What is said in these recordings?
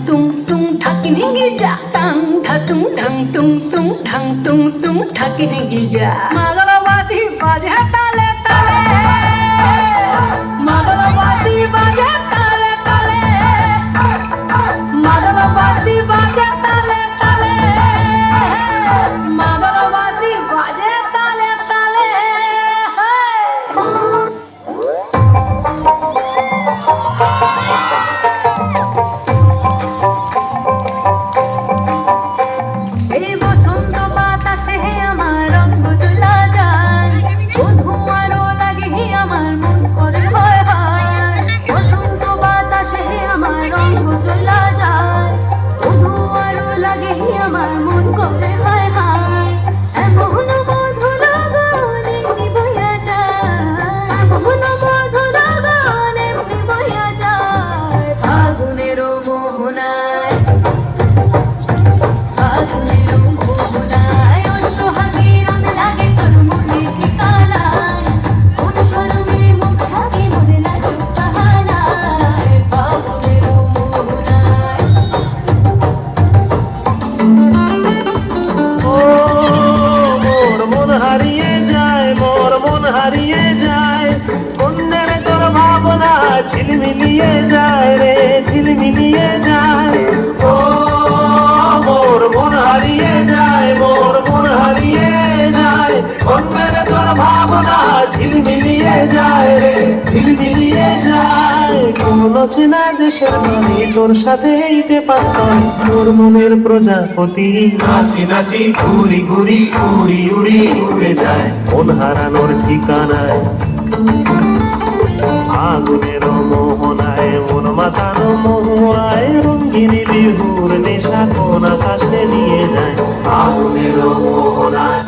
tung tung thakin hingija tang tha tung tung thang tung thakin hingija madala basi baje tale tale madala basi baje tale tale madala basi baje tale tale madala basi baje tale tale হারিয়ে যায় মনের তোর ভাবনা ঝিলমিলিয়ে যায় রে ঝিলমিলিয়ে যায় ও মোর মন হারিয়ে যায় মোর মন হারিয়ে যায় মনের তোর ভাবনা ঝিলমিলিয়ে যায় রে ঝিলমিলিয়ে যায় কোন চেনা দেশের বাড়ি তোর সাথে এইতে পারতাম তোর মনের প্রজাপতি নাচি নাচি ঘুরি ঘুরি উড়ি উড়ি উড়ে যায় মন হারানোর ঠিকানায় আগুনের মোহনায় মন মাতানো মহুয়ায় রঙ্গিনী বিহুর নেশা কোন আকাশে নিয়ে যায় আগুনের মোহনায়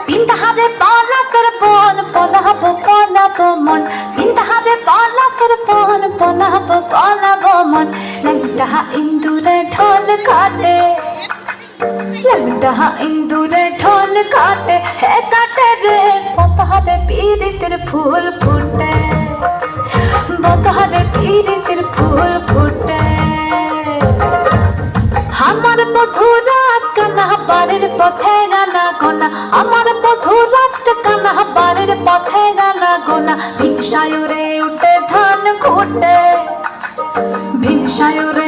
Pintahabe palasar pon ponahabo ponabo mon Pintahabe palasar pon ponahabo ponabo mon Lagdaha indure dhol kaate Lagdaha indure dhol kaate He kaate re Potahabe piritir phool phute Potahabe piritir phool phute আমার বধু রাত কানা বাড়ির পথে গানা গোনা আমার বধু রাত কানা বাড়ির পথে গানা গোনা ভিনসায়রে উঠে ধান ঘুটে ভিনসায়রে